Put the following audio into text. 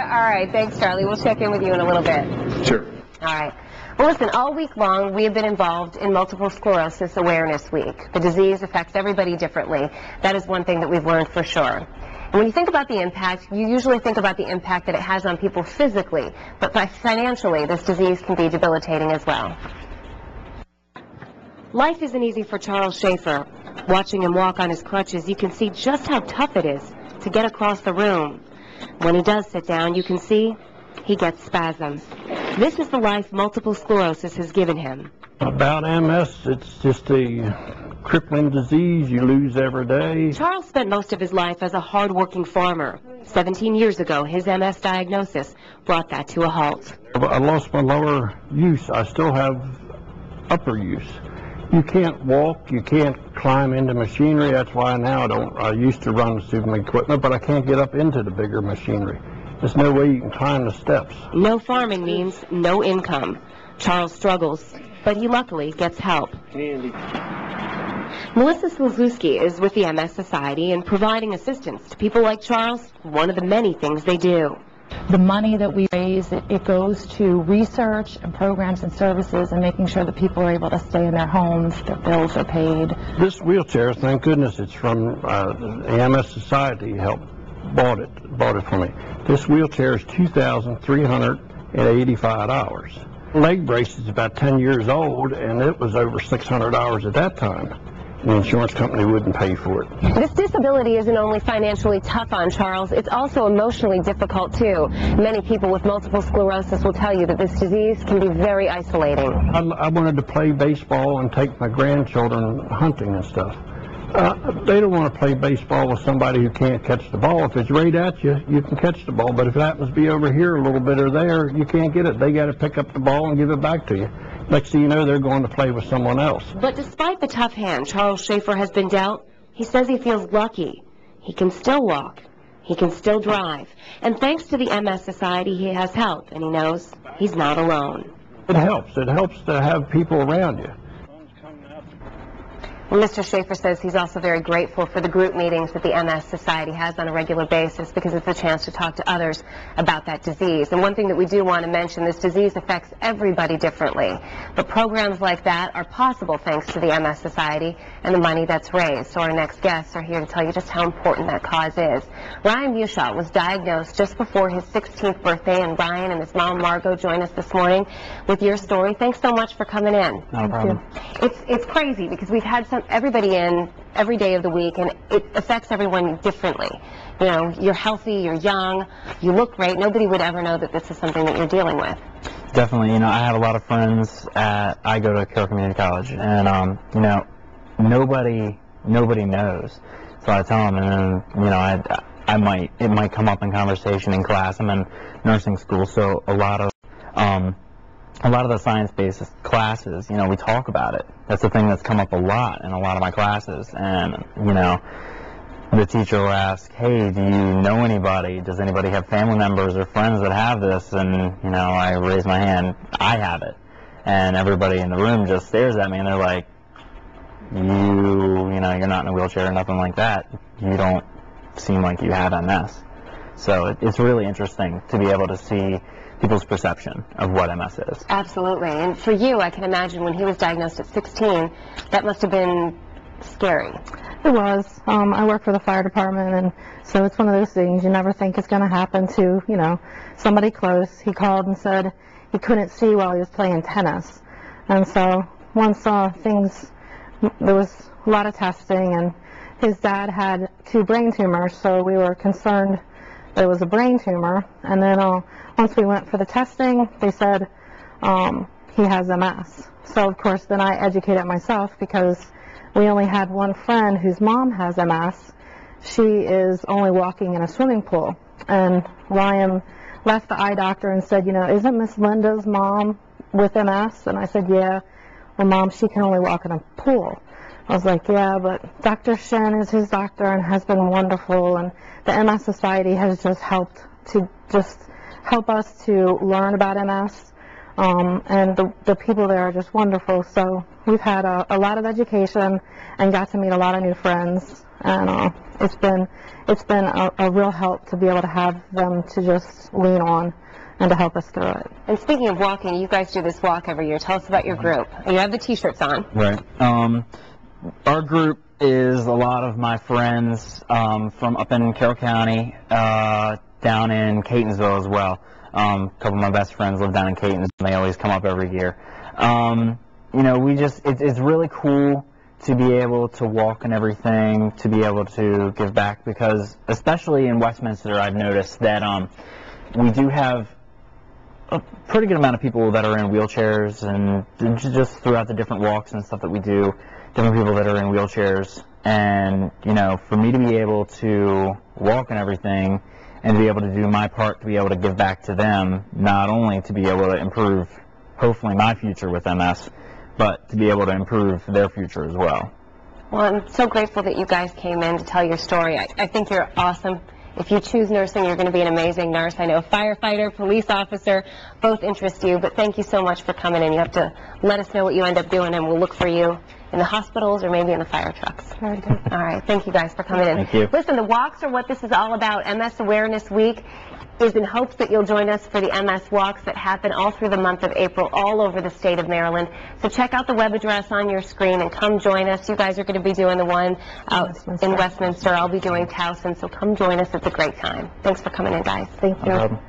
All right. Thanks, Charlie. We'll check in with you in a little bit. Sure. All right. Well, listen, all week long we have been involved in Multiple Sclerosis Awareness Week. The disease affects everybody differently. That is one thing that we've learned for sure. And when you think about the impact, you usually think about the impact that it has on people physically, but financially, this disease can be debilitating as well. Life isn't easy for Charles Schaefer. Watching him walk on his crutches, you can see just how tough it is to get across the room. When he does sit down, you can see he gets spasms. This is the life multiple sclerosis has given him. About MS, it's just a crippling disease you lose every day. Charles spent most of his life as a hard-working farmer. 17 years ago, his MS diagnosis brought that to a halt. I lost my lower use. I still have upper use. You can't walk, you can't climb into machinery. That's why now I used to run some equipment, but I can't get up into the bigger machinery. There's no way you can climb the steps. No farming means no income. Charles struggles, but he luckily gets help. Melissa Slazewski is with the MS Society and providing assistance to people like Charles, one of the many things they do. The money that we raise, it goes to research and programs and services and making sure that people are able to stay in their homes, their bills are paid. This wheelchair, thank goodness it's from the MS Society bought it for me. This wheelchair is $2,385. Leg brace is about 10 years old, and it was over $600 at that time. The insurance company wouldn't pay for it. This disability isn't only financially tough on Charles, it's also emotionally difficult too. Many people with multiple sclerosis will tell you that this disease can be very isolating. I wanted to play baseball and take my grandchildren hunting and stuff. They don't want to play baseball with somebody who can't catch the ball. If it's right at you, you can catch the ball. But if it happens to be over here a little bit or there, you can't get it. They got to pick up the ball and give it back to you. Next thing you know, they're going to play with someone else. But despite the tough hand Charles Schaefer has been dealt, he says he feels lucky. He can still walk. He can still drive. And thanks to the MS Society, he has help, and he knows he's not alone. It helps. It helps to have people around you. Well, Mr. Schaefer says he's also very grateful for the group meetings that the MS Society has on a regular basis because it's a chance to talk to others about that disease. And one thing that we do want to mention, this disease affects everybody differently. But programs like that are possible thanks to the MS Society and the money that's raised. So our next guests are here to tell you just how important that cause is. Ryan Meushaw was diagnosed just before his 16th birthday, and Ryan and his mom, Margot, join us this morning with your story. Thanks so much for coming in. No problem. It's crazy because we've had everybody in every day of the week, and it affects everyone differently. You know, you're healthy, you're young, you look great. Nobody would ever know that this is something that you're dealing with. Definitely. You know, I have a lot of friends I go to Carroll Community College, and you know, nobody knows. So I tell them, and then, you know, it might come up in conversation in class. I'm in nursing school, so a lot of the science-based classes, you know, we talk about it. That's the thing that's come up a lot in a lot of my classes. And, you know, the teacher will ask, hey, do you know anybody? Does anybody have family members or friends that have this? And, you know, I raise my hand, I have it. And everybody in the room just stares at me and they're like, you know, you're not in a wheelchair or nothing like that. You don't seem like you have MS. So it's really interesting to be able to see people's perception of what MS is. Absolutely. And for you, I can imagine when he was diagnosed at 16, that must have been scary. It was. I work for the fire department, and so it's one of those things you never think is going to happen to, you know, somebody close. He called and said he couldn't see while he was playing tennis. And so once there was a lot of testing, and his dad had 2 brain tumors, so we were concerned that it was a brain tumor. And then once we went for the testing, they said he has MS. So of course then I educated myself because we only had one friend whose mom has MS. She is only walking in a swimming pool. And Ryan left the eye doctor and said, you know, isn't Miss Linda's mom with MS? And I said, yeah. Well, Mom, she can only walk in a pool. I was like, yeah, but Dr. Shen is his doctor and has been wonderful. And the MS Society has just helped us to learn about MS. And the people there are just wonderful. So we've had a lot of education and got to meet a lot of new friends. And it's been a real help to be able to have them to just lean on and to help us through it. And speaking of walking, you guys do this walk every year. Tell us about your group. You have the T-shirts on. Right. Our group is a lot of my friends from up in Carroll County, down in Catonsville as well. A couple of my best friends live down in Catonsville. They always come up every year. You know, it's really cool to be able to walk and everything, to be able to give back, because especially in Westminster, I've noticed that we do have a pretty good amount of people that are in wheelchairs, and just throughout the different walks and stuff that we do, different people that are in wheelchairs. And, you know, for me to be able to walk and everything, and to be able to do my part to be able to give back to them, not only to be able to improve, hopefully, my future with MS, but to be able to improve their future as well. Well, I'm so grateful that you guys came in to tell your story. I think you're awesome. If you choose nursing, you're going to be an amazing nurse. I know firefighter, police officer, both interest you, but thank you so much for coming in. You have to let us know what you end up doing, and we'll look for you in the hospitals or maybe in the fire trucks. Very good. All right. Thank you guys for coming in. Thank you. Listen, the walks are what this is all about. MS Awareness Week is in hopes that you'll join us for the MS walks that happen all through the month of April all over the state of Maryland. So check out the web address on your screen and come join us. You guys are going to be doing the one out in Westminster. I'll be doing Towson, so come join us. It's a great time. Thanks for coming in, guys. Thank you. No problem.